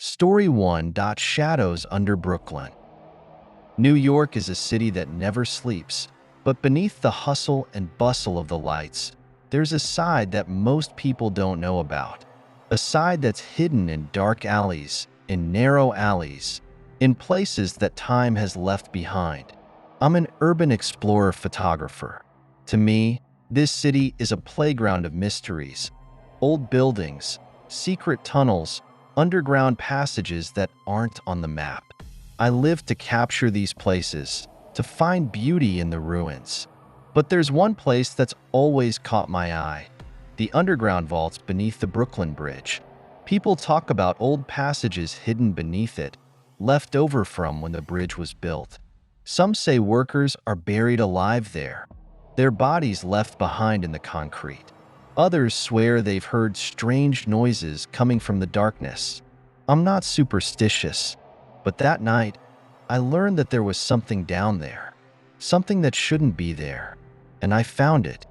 Story 1. Shadows under Brooklyn. New York is a city that never sleeps, but beneath the hustle and bustle of the lights, there's a side that most people don't know about. A side that's hidden in dark alleys, in narrow alleys, in places that time has left behind. I'm an urban explorer photographer. To me, this city is a playground of mysteries. Old buildings, secret tunnels, underground passages that aren't on the map. I live to capture these places, to find beauty in the ruins. But there's one place that's always caught my eye: the underground vaults beneath the Brooklyn Bridge. People talk about old passages hidden beneath it, left over from when the bridge was built. Some say workers are buried alive there, their bodies left behind in the concrete. Others swear they've heard strange noises coming from the darkness. I'm not superstitious, but that night, I learned that there was something down there, something that shouldn't be there, and I found it.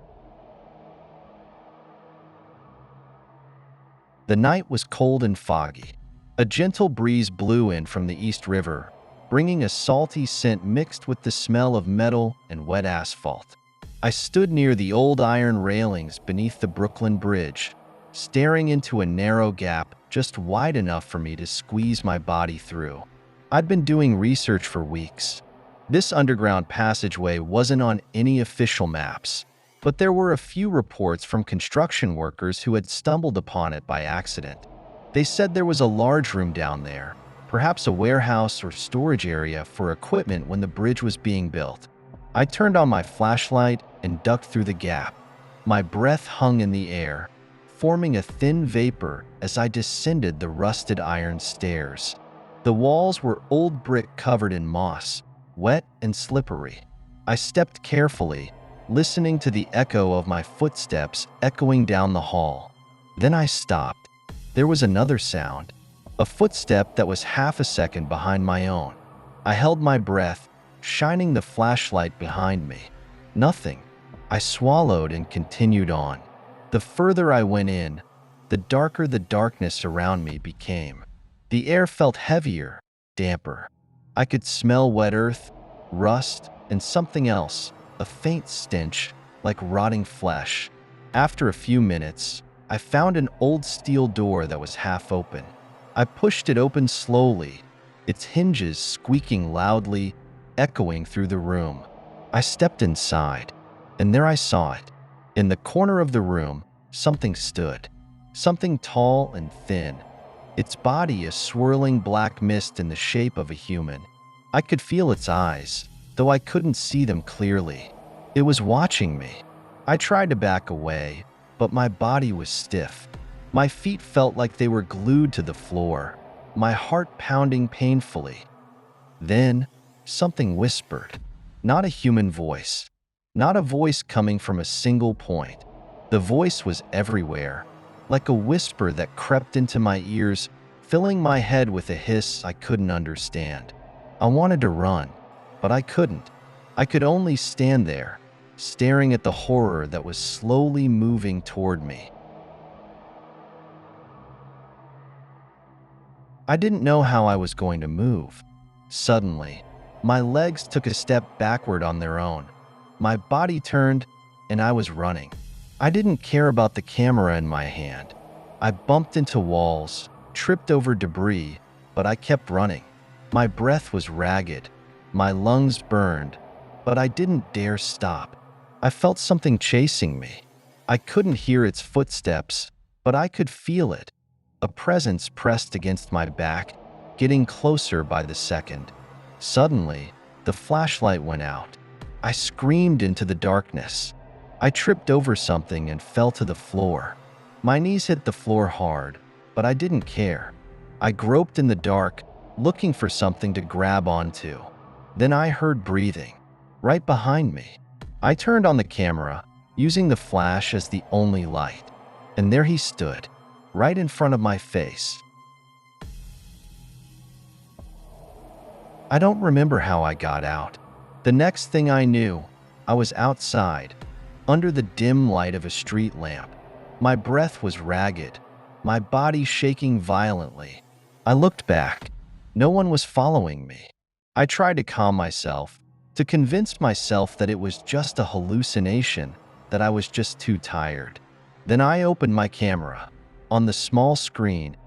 The night was cold and foggy. A gentle breeze blew in from the East River, bringing a salty scent mixed with the smell of metal and wet asphalt. I stood near the old iron railings beneath the Brooklyn Bridge, staring into a narrow gap just wide enough for me to squeeze my body through. I'd been doing research for weeks. This underground passageway wasn't on any official maps, but there were a few reports from construction workers who had stumbled upon it by accident. They said there was a large room down there, perhaps a warehouse or storage area for equipment when the bridge was being built. I turned on my flashlight and ducked through the gap. My breath hung in the air, forming a thin vapor as I descended the rusted iron stairs. The walls were old brick covered in moss, wet and slippery. I stepped carefully, listening to the echo of my footsteps echoing down the hall. Then I stopped. There was another sound, a footstep that was half a second behind my own. I held my breath, shining the flashlight behind me. Nothing. I swallowed and continued on. The further I went in, the darker the darkness around me became. The air felt heavier, damper. I could smell wet earth, rust, and something else, a faint stench, like rotting flesh. After a few minutes, I found an old steel door that was half open. I pushed it open slowly, its hinges squeaking loudly, echoing through the room. I stepped inside, and there I saw it. In the corner of the room, something stood. Something tall and thin. Its body a swirling black mist in the shape of a human. I could feel its eyes, though I couldn't see them clearly. It was watching me. I tried to back away, but my body was stiff. My feet felt like they were glued to the floor, my heart pounding painfully. Then, something whispered. Not a human voice. Not a voice coming from a single point. The voice was everywhere, like a whisper that crept into my ears, filling my head with a hiss I couldn't understand. I wanted to run, but I couldn't. I could only stand there, staring at the horror that was slowly moving toward me. I didn't know how I was going to move. Suddenly, my legs took a step backward on their own. My body turned, and I was running. I didn't care about the camera in my hand. I bumped into walls, tripped over debris, but I kept running. My breath was ragged, my lungs burned, but I didn't dare stop. I felt something chasing me. I couldn't hear its footsteps, but I could feel it. A presence pressed against my back, getting closer by the second. Suddenly, the flashlight went out. I screamed into the darkness. I tripped over something and fell to the floor. My knees hit the floor hard, but I didn't care. I groped in the dark, looking for something to grab onto. Then I heard breathing, right behind me. I turned on the camera, using the flash as the only light. And there he stood, right in front of my face. I don't remember how I got out. The next thing I knew, I was outside, under the dim light of a street lamp. My breath was ragged, my body shaking violently. I looked back. No one was following me. I tried to calm myself, to convince myself that it was just a hallucination, that I was just too tired. Then I opened my camera. On the small screen,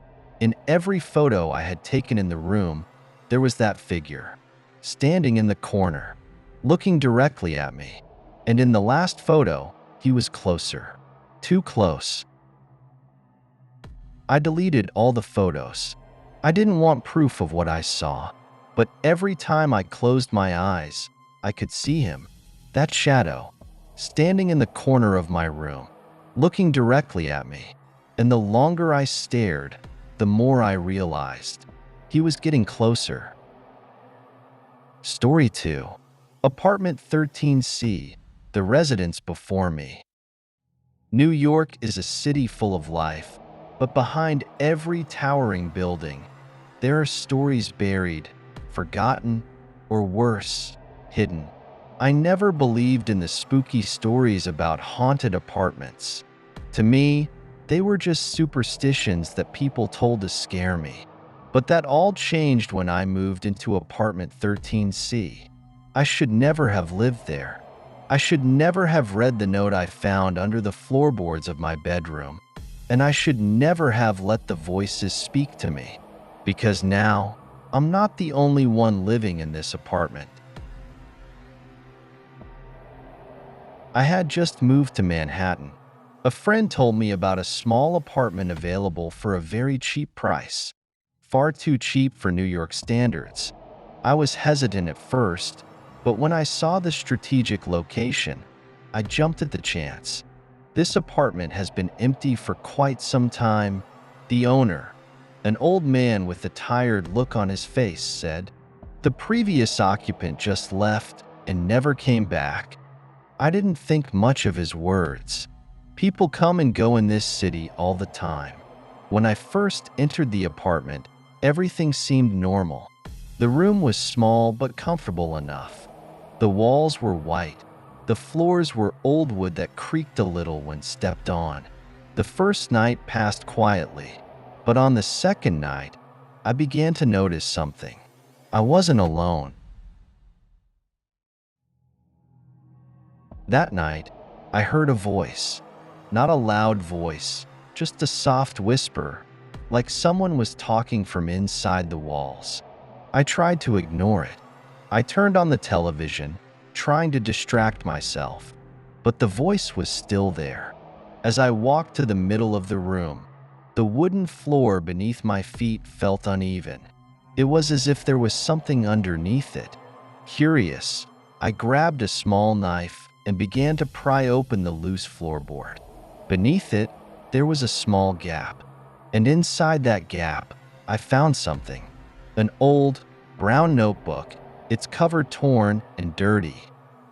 in every photo I had taken in the room, there was that figure, standing in the corner, looking directly at me. And in the last photo, he was closer. Too close. I deleted all the photos. I didn't want proof of what I saw, but every time I closed my eyes, I could see him, that shadow, standing in the corner of my room, looking directly at me. And the longer I stared, the more I realized he was getting closer. Story 2. Apartment 13C, the residence before me. New York is a city full of life, but behind every towering building, there are stories buried, forgotten, or worse, hidden. I never believed in the spooky stories about haunted apartments. To me, they were just superstitions that people told to scare me. But that all changed when I moved into apartment 13C. I should never have lived there. I should never have read the note I found under the floorboards of my bedroom. And I should never have let the voices speak to me. Because now, I'm not the only one living in this apartment. I had just moved to Manhattan. A friend told me about a small apartment available for a very cheap price. Far too cheap for New York standards. I was hesitant at first, but when I saw the strategic location, I jumped at the chance. This apartment has been empty for quite some time. The owner, an old man with a tired look on his face, said. The previous occupant just left and never came back. I didn't think much of his words. People come and go in this city all the time. When I first entered the apartment, everything seemed normal. The room was small but comfortable enough. The walls were white. The floors were old wood that creaked a little when stepped on. The first night passed quietly, but on the second night, I began to notice something. I wasn't alone. That night, I heard a voice. Not a loud voice, just a soft whisper, like someone was talking from inside the walls. I tried to ignore it. I turned on the television, trying to distract myself, but the voice was still there. As I walked to the middle of the room, the wooden floor beneath my feet felt uneven. It was as if there was something underneath it. Curious, I grabbed a small knife and began to pry open the loose floorboard. Beneath it, there was a small gap, and inside that gap, I found something. An old, brown notebook, its cover torn and dirty.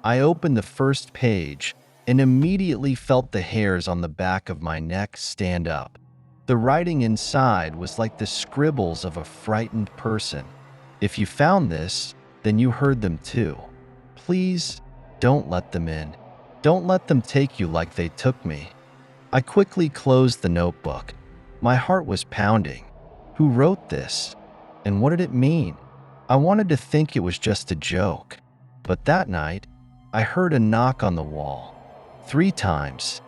I opened the first page and immediately felt the hairs on the back of my neck stand up. The writing inside was like the scribbles of a frightened person. If you found this, then you heard them too. Please, don't let them in. Don't let them take you like they took me. I quickly closed the notebook. My heart was pounding. Who wrote this? And what did it mean? I wanted to think it was just a joke. But that night, I heard a knock on the wall. 3 times,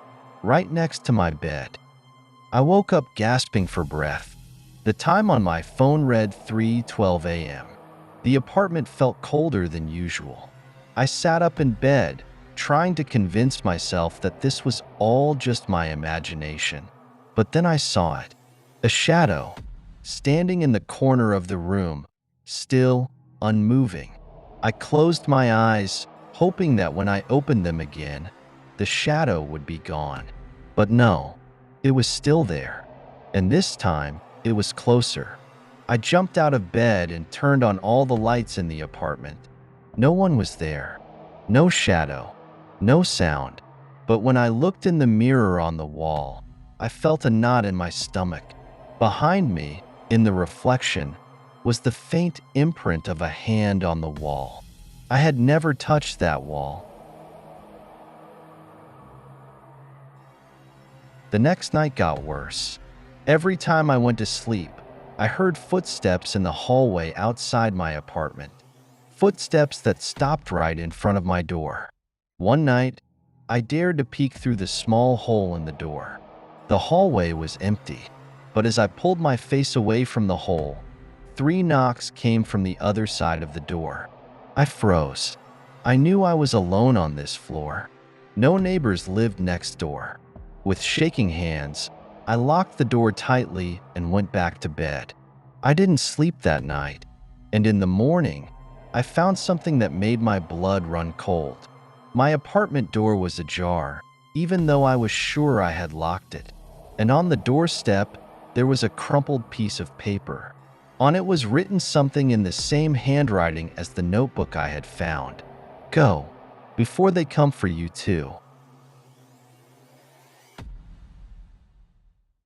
right next to my bed. I woke up gasping for breath. The time on my phone read 3:12 a.m. The apartment felt colder than usual. I sat up in bed, trying to convince myself that this was all just my imagination. But then I saw it. A shadow, standing in the corner of the room, still unmoving. I closed my eyes, hoping that when I opened them again, the shadow would be gone. But no, it was still there. And this time, it was closer. I jumped out of bed and turned on all the lights in the apartment. No one was there. No shadow. No sound. But when I looked in the mirror on the wall, I felt a knot in my stomach. Behind me, in the reflection, was the faint imprint of a hand on the wall. I had never touched that wall. The next night got worse. Every time I went to sleep, I heard footsteps in the hallway outside my apartment. Footsteps that stopped right in front of my door. One night, I dared to peek through the small hole in the door. The hallway was empty, but as I pulled my face away from the hole, 3 knocks came from the other side of the door. I froze. I knew I was alone on this floor. No neighbors lived next door. With shaking hands, I locked the door tightly and went back to bed. I didn't sleep that night, and in the morning, I found something that made my blood run cold. My apartment door was ajar, even though I was sure I had locked it. And on the doorstep, there was a crumpled piece of paper. On it was written something in the same handwriting as the notebook I had found. Go, before they come for you too.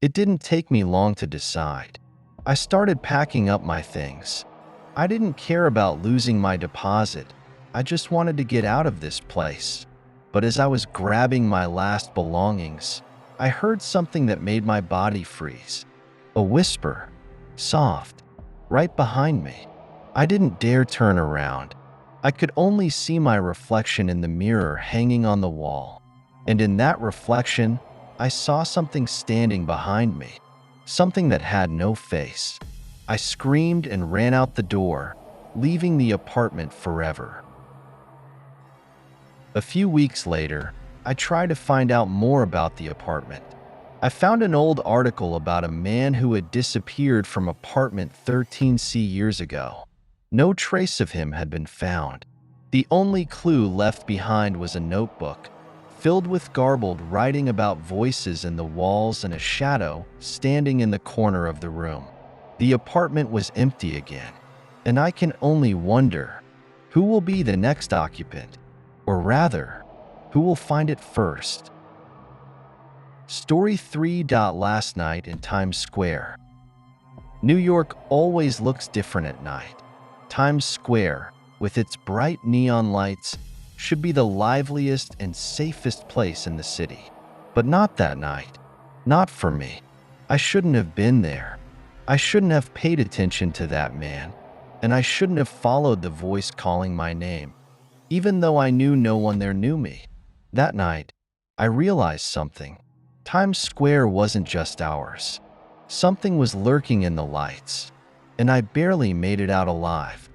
It didn't take me long to decide. I started packing up my things. I didn't care about losing my deposit. I just wanted to get out of this place. But as I was grabbing my last belongings, I heard something that made my body freeze. A whisper, soft, right behind me. I didn't dare turn around. I could only see my reflection in the mirror hanging on the wall. And in that reflection, I saw something standing behind me, something that had no face. I screamed and ran out the door, leaving the apartment forever. A few weeks later, I tried to find out more about the apartment. I found an old article about a man who had disappeared from apartment 13C years ago. No trace of him had been found. The only clue left behind was a notebook, filled with garbled writing about voices in the walls and a shadow standing in the corner of the room. The apartment was empty again, and I can only wonder who will be the next occupant, or rather, who will find it first. Story 3. Last night in Times Square. New York always looks different at night. Times Square, with its bright neon lights, should be the liveliest and safest place in the city. But not that night. Not for me. I shouldn't have been there. I shouldn't have paid attention to that man. And I shouldn't have followed the voice calling my name, even though I knew no one there knew me. That night, I realized something. Times Square wasn't just ours. Something was lurking in the lights, and I barely made it out alive.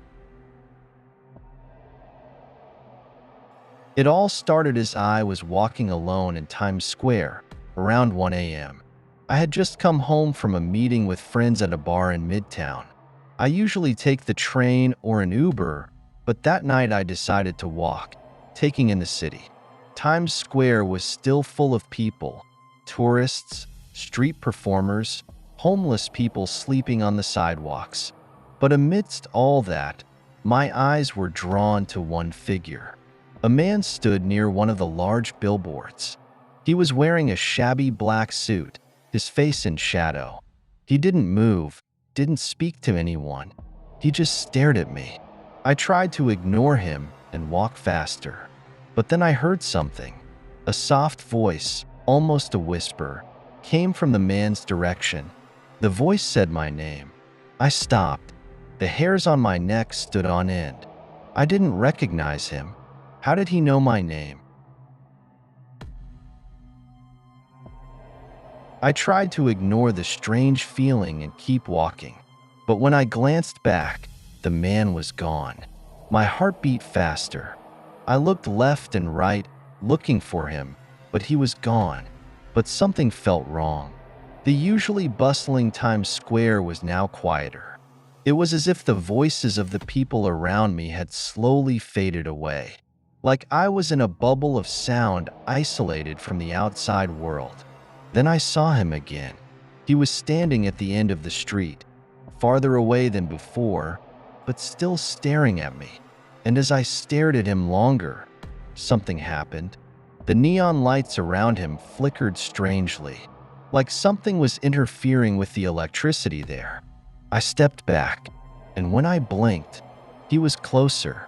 It all started as I was walking alone in Times Square around 1 a.m. I had just come home from a meeting with friends at a bar in Midtown. I usually take the train or an Uber, but that night I decided to walk, taking in the city. Times Square was still full of people, tourists, street performers, homeless people sleeping on the sidewalks. But amidst all that, my eyes were drawn to one figure. A man stood near one of the large billboards. He was wearing a shabby black suit, his face in shadow. He didn't move, didn't speak to anyone. He just stared at me. I tried to ignore him and walk faster. But then I heard something. A soft voice, almost a whisper, came from the man's direction. The voice said my name. I stopped. The hairs on my neck stood on end. I didn't recognize him. How did he know my name? I tried to ignore the strange feeling and keep walking. But when I glanced back, the man was gone. My heart beat faster. I looked left and right, looking for him, but he was gone. But something felt wrong. The usually bustling Times Square was now quieter. It was as if the voices of the people around me had slowly faded away. Like I was in a bubble of sound isolated from the outside world. Then I saw him again. He was standing at the end of the street, farther away than before, but still staring at me. And as I stared at him longer, something happened. The neon lights around him flickered strangely, like something was interfering with the electricity there. I stepped back, and when I blinked, he was closer.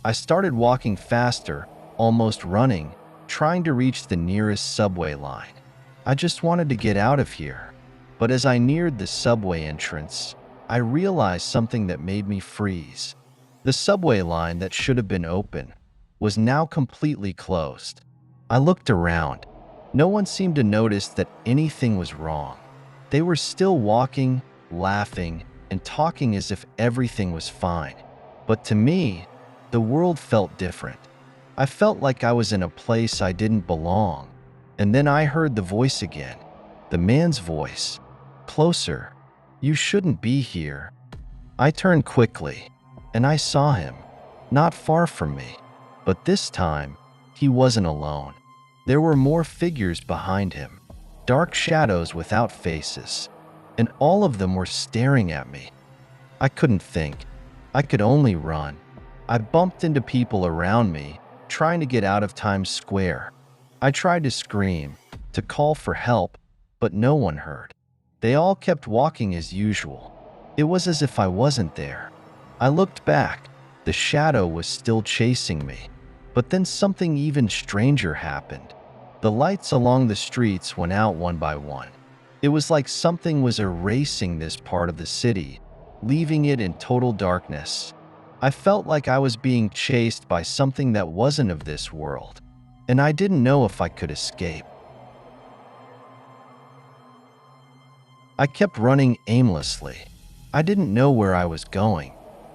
I started walking faster, almost running, trying to reach the nearest subway line. I just wanted to get out of here. But as I neared the subway entrance, I realized something that made me freeze. The subway line that should have been open was now completely closed. I looked around. No one seemed to notice that anything was wrong. They were still walking, laughing, and talking as if everything was fine. But to me, the world felt different. I felt like I was in a place I didn't belong. And then I heard the voice again. The man's voice. Closer. You shouldn't be here. I turned quickly, and I saw him, not far from me. But this time, he wasn't alone. There were more figures behind him, dark shadows without faces, and all of them were staring at me. I couldn't think. I could only run. I bumped into people around me, trying to get out of Times Square. I tried to scream, to call for help, but no one heard. They all kept walking as usual. It was as if I wasn't there. I looked back. The shadow was still chasing me. But then something even stranger happened. The lights along the streets went out one by one. It was like something was erasing this part of the city, leaving it in total darkness. I felt like I was being chased by something that wasn't of this world, and I didn't know if I could escape. I kept running aimlessly. I didn't know where I was going,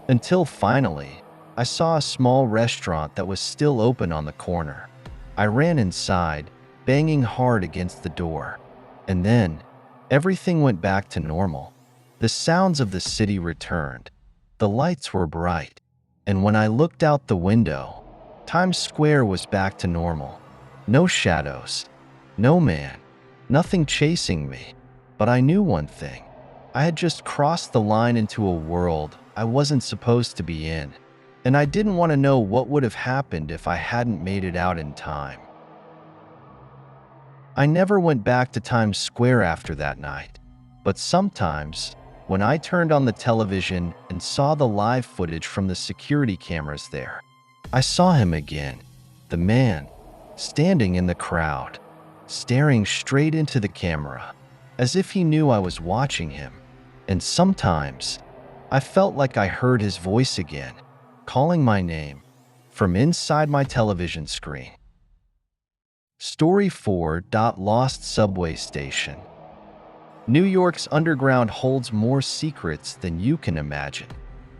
until finally, I saw a small restaurant that was still open on the corner. I ran inside, banging hard against the door. And then, everything went back to normal. The sounds of the city returned. The lights were bright. And when I looked out the window, Times Square was back to normal. No shadows. No man. Nothing chasing me. But I knew one thing. I had just crossed the line into a world I wasn't supposed to be in. And I didn't want to know what would have happened if I hadn't made it out in time. I never went back to Times Square after that night. But sometimes, when I turned on the television and saw the live footage from the security cameras there, I saw him again. The man, standing in the crowd, staring straight into the camera, as if he knew I was watching him. And sometimes, I felt like I heard his voice again, calling my name from inside my television screen. Story 4. Lost Subway Station. New York's underground holds more secrets than you can imagine.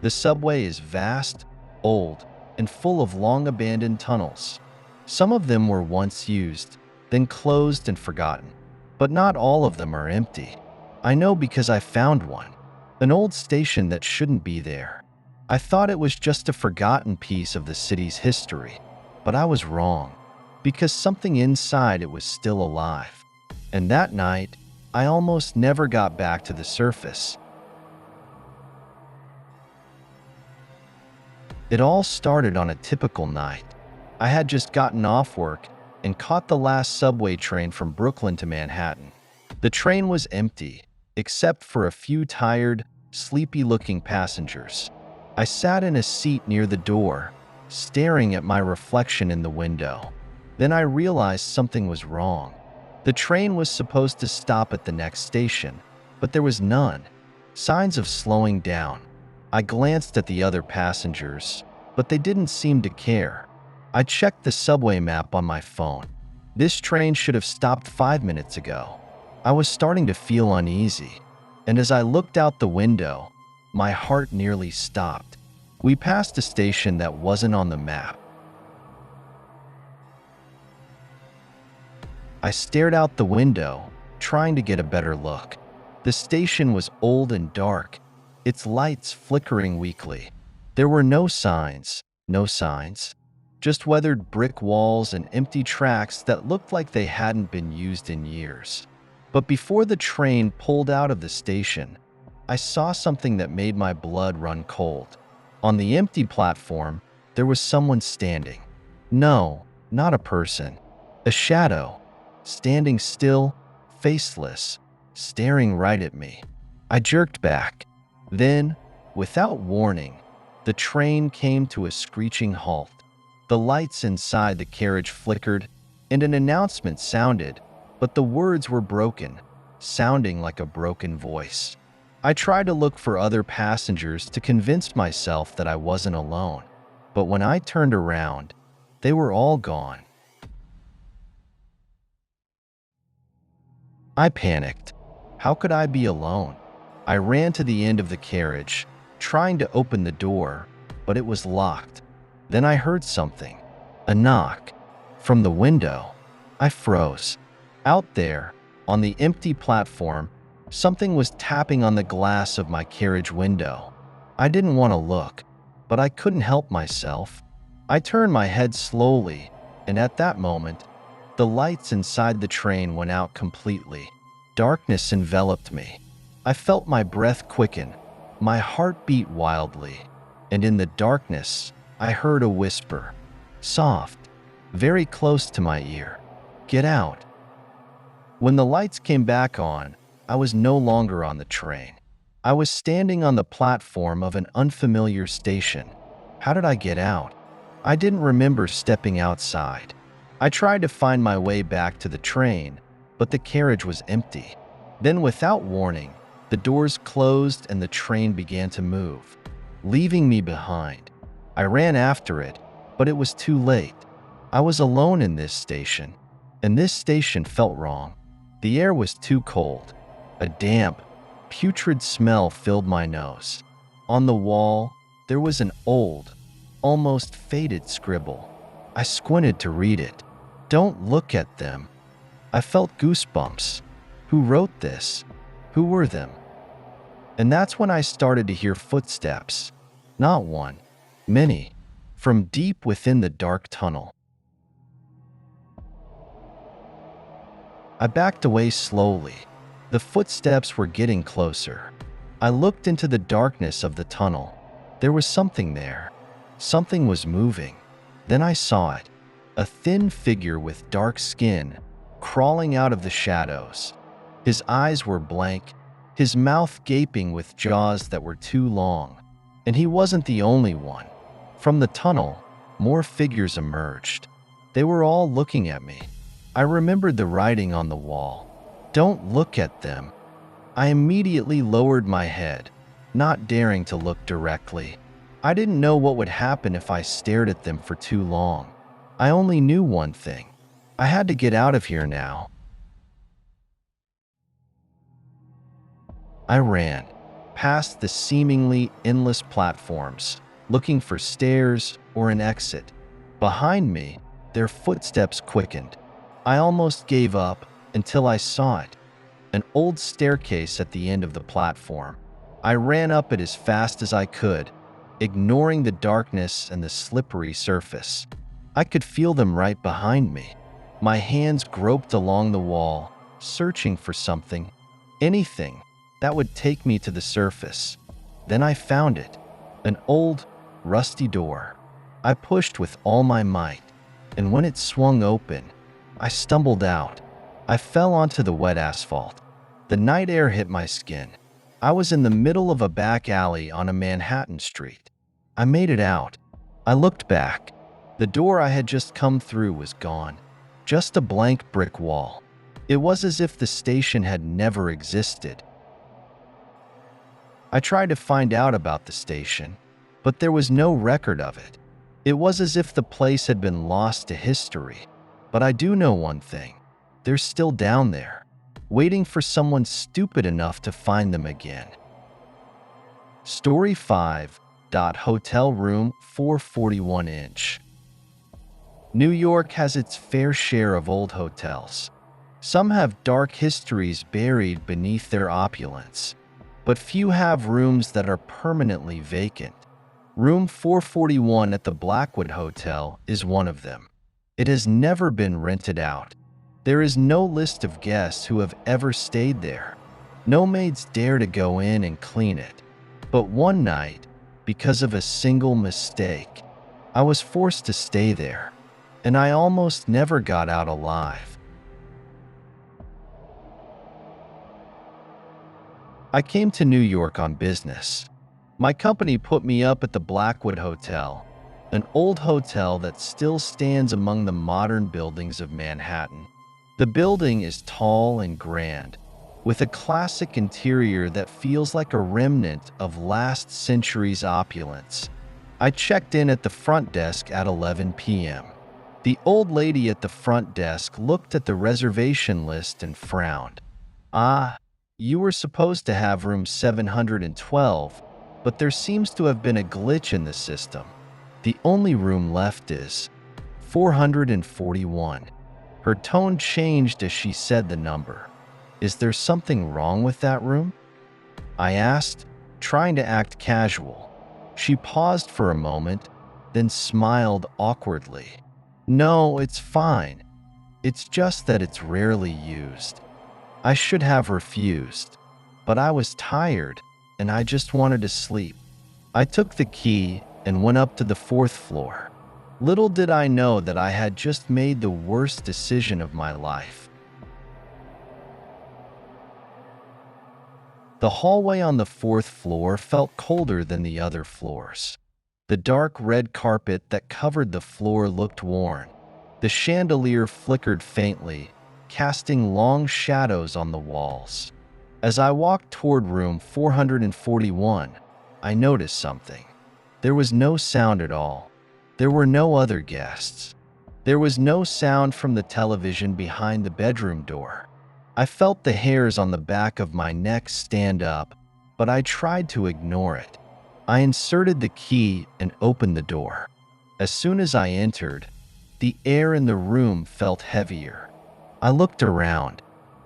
The subway is vast, old, and full of long abandoned tunnels. Some of them were once used, then closed and forgotten. But not all of them are empty. I know because I found one, an old station that shouldn't be there. I thought it was just a forgotten piece of the city's history, but I was wrong, because something inside it was still alive. And that night, I almost never got back to the surface. It all started on a typical night. I had just gotten off work and caught the last subway train from Brooklyn to Manhattan. The train was empty, except for a few tired, sleepy-looking passengers. I sat in a seat near the door, staring at my reflection in the window. Then I realized something was wrong. The train was supposed to stop at the next station, but there was none. Signs of slowing down. I glanced at the other passengers, but they didn't seem to care. I checked the subway map on my phone. This train should have stopped 5 minutes ago. I was starting to feel uneasy, and as I looked out the window, my heart nearly stopped. We passed a station that wasn't on the map. I stared out the window, trying to get a better look. The station was old and dark, its lights flickering weakly. There were no signs, just weathered brick walls and empty tracks that looked like they hadn't been used in years. But before the train pulled out of the station, I saw something that made my blood run cold. On the empty platform, there was someone standing. No, not a person. A shadow, standing still, faceless, staring right at me. I jerked back. Then, without warning, the train came to a screeching halt. The lights inside the carriage flickered, and an announcement sounded, but the words were broken, sounding like a broken voice. I tried to look for other passengers to convince myself that I wasn't alone, but when I turned around, they were all gone. I panicked. How could I be alone? I ran to the end of the carriage, trying to open the door, but it was locked. Then I heard something, a knock, from the window. I froze. Out there, on the empty platform, something was tapping on the glass of my carriage window. I didn't want to look, but I couldn't help myself. I turned my head slowly, and at that moment, the lights inside the train went out completely. Darkness enveloped me. I felt my breath quicken, my heart beat wildly, and in the darkness, I heard a whisper, soft, very close to my ear. "Get out." When the lights came back on, I was no longer on the train. I was standing on the platform of an unfamiliar station. How did I get out? I didn't remember stepping outside. I tried to find my way back to the train, but the carriage was empty. Then, without warning, the doors closed and the train began to move, leaving me behind. I ran after it, but it was too late. I was alone in this station, and this station felt wrong. The air was too cold. A damp, putrid smell filled my nose. On the wall, there was an old, almost faded scribble. I squinted to read it. "Don't look at them." I felt goosebumps. Who wrote this? Who were them? And that's when I started to hear footsteps. Not one, many, from deep within the dark tunnel. I backed away slowly. The footsteps were getting closer. I looked into the darkness of the tunnel. There was something there. Something was moving. Then I saw it. A thin figure with dark skin, crawling out of the shadows. His eyes were blank, his mouth gaping with jaws that were too long. And he wasn't the only one. From the tunnel, more figures emerged. They were all looking at me. I remembered the writing on the wall. "Don't look at them." I immediately lowered my head, not daring to look directly. I didn't know what would happen if I stared at them for too long. I only knew one thing. I had to get out of here now. I ran, past the seemingly endless platforms, looking for stairs or an exit. Behind me, their footsteps quickened. I almost gave up until I saw it. An old staircase at the end of the platform. I ran up it as fast as I could, ignoring the darkness and the slippery surface. I could feel them right behind me. My hands groped along the wall, searching for something, anything that would take me to the surface. Then I found it, an old, rusty door. I pushed with all my might, and when it swung open, I stumbled out. I fell onto the wet asphalt. The night air hit my skin. I was in the middle of a back alley on a Manhattan street. I made it out. I looked back. The door I had just come through was gone. Just a blank brick wall. It was as if the station had never existed. I tried to find out about the station, but there was no record of it. It was as if the place had been lost to history. But I do know one thing. They're still down there, waiting for someone stupid enough to find them again. Story 5. Hotel Room 441 inch. New York has its fair share of old hotels. Some have dark histories buried beneath their opulence, but few have rooms that are permanently vacant. Room 441 at the Blackwood Hotel is one of them. It has never been rented out. There is no list of guests who have ever stayed there. No maids dare to go in and clean it. But one night, because of a single mistake, I was forced to stay there, and I almost never got out alive. I came to New York on business. My company put me up at the Blackwood Hotel, an old hotel that still stands among the modern buildings of Manhattan. The building is tall and grand, with a classic interior that feels like a remnant of last century's opulence. I checked in at the front desk at 11 p.m. The old lady at the front desk looked at the reservation list and frowned. "Ah, you were supposed to have room 712, but there seems to have been a glitch in the system. The only room left is 441. Her tone changed as she said the number. "Is there something wrong with that room?" I asked, trying to act casual. She paused for a moment, then smiled awkwardly. "No, it's fine. It's just that it's rarely used." I should have refused, but I was tired and I just wanted to sleep. I took the key and went up to the fourth floor. Little did I know that I had just made the worst decision of my life. The hallway on the fourth floor felt colder than the other floors. The dark red carpet that covered the floor looked worn. The chandelier flickered faintly, casting long shadows on the walls. As I walked toward room 441, I noticed something. There was no sound at all. There were no other guests. There was no sound from the television behind the bedroom door. I felt the hairs on the back of my neck stand up, but I tried to ignore it. I inserted the key and opened the door. As soon as I entered, the air in the room felt heavier. I looked around.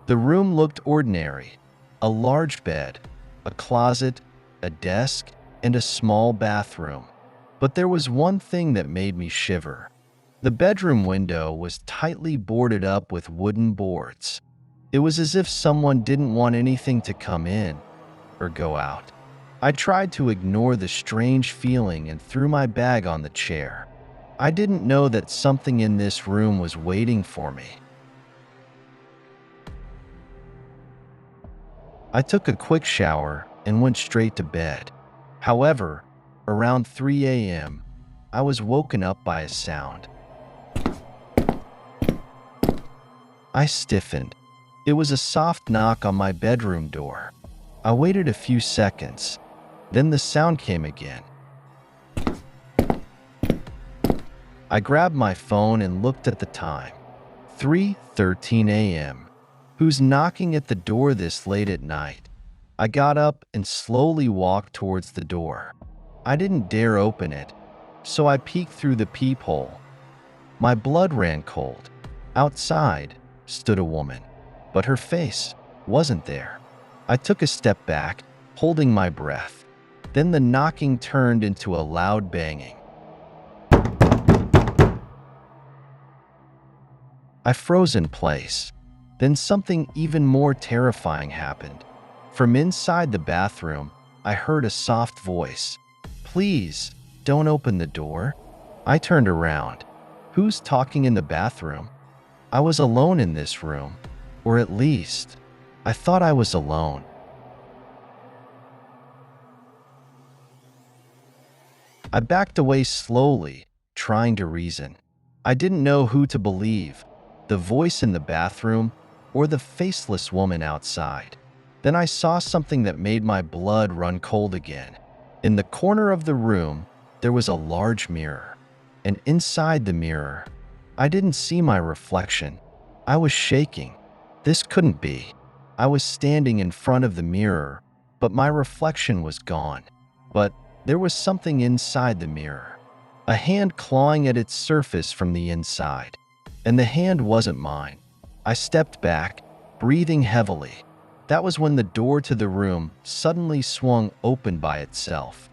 The room looked ordinary. A large bed, a closet, a desk, and a small bathroom. But there was one thing that made me shiver. The bedroom window was tightly boarded up with wooden boards. It was as if someone didn't want anything to come in or go out. I tried to ignore the strange feeling and threw my bag on the chair. I didn't know that something in this room was waiting for me. I took a quick shower and went straight to bed. However, around 3 a.m., I was woken up by a sound. I stiffened. It was a soft knock on my bedroom door. I waited a few seconds. Then the sound came again. I grabbed my phone and looked at the time. 3:13 a.m. Who's knocking at the door this late at night? I got up and slowly walked towards the door. I didn't dare open it, so I peeked through the peephole. My blood ran cold. Outside stood a woman, but her face wasn't there. I took a step back, holding my breath. Then the knocking turned into a loud banging. I froze in place. Then something even more terrifying happened. From inside the bathroom, I heard a soft voice. "Please, don't open the door." I turned around. Who's talking in the bathroom? I was alone in this room, or at least, I thought I was alone. I backed away slowly, trying to reason. I didn't know who to believe, the voice in the bathroom or the faceless woman outside. Then I saw something that made my blood run cold again. In the corner of the room, there was a large mirror. And inside the mirror, I didn't see my reflection. I was shaking. This couldn't be. I was standing in front of the mirror, but my reflection was gone. But there was something inside the mirror. A hand clawing at its surface from the inside. And the hand wasn't mine. I stepped back, breathing heavily. That was when the door to the room suddenly swung open by itself.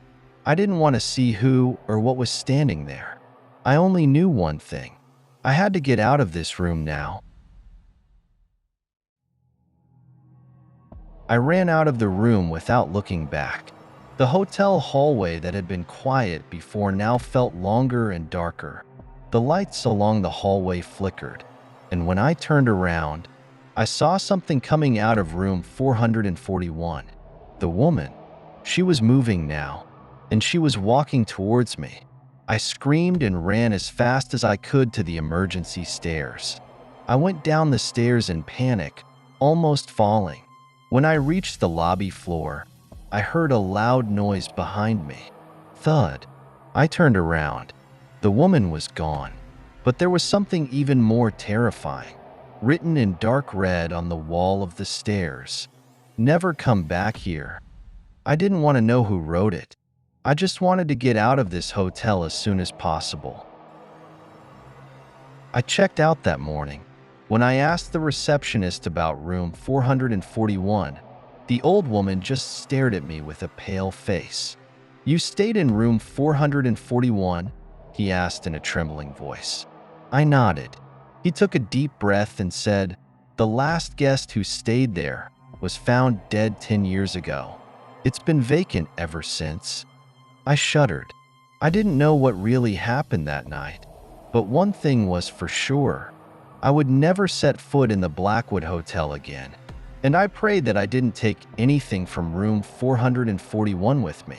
I didn't want to see who or what was standing there. I only knew one thing. I had to get out of this room now. I ran out of the room without looking back. The hotel hallway that had been quiet before now felt longer and darker. The lights along the hallway flickered, and when I turned around, I saw something coming out of room 441. The woman. She was moving now, and she was walking towards me. I screamed and ran as fast as I could to the emergency stairs. I went down the stairs in panic, almost falling. When I reached the lobby floor, I heard a loud noise behind me. Thud. I turned around. The woman was gone. But there was something even more terrifying, written in dark red on the wall of the stairs. Never come back here. I didn't want to know who wrote it. I just wanted to get out of this hotel as soon as possible. I checked out that morning. When I asked the receptionist about room 441, the old woman just stared at me with a pale face. "You stayed in room 441?" he asked in a trembling voice. I nodded. He took a deep breath and said, "The last guest who stayed there was found dead 10 years ago. It's been vacant ever since." I shuddered. I didn't know what really happened that night, but one thing was for sure. I would never set foot in the Blackwood Hotel again, and I prayed that I didn't take anything from room 441 with me.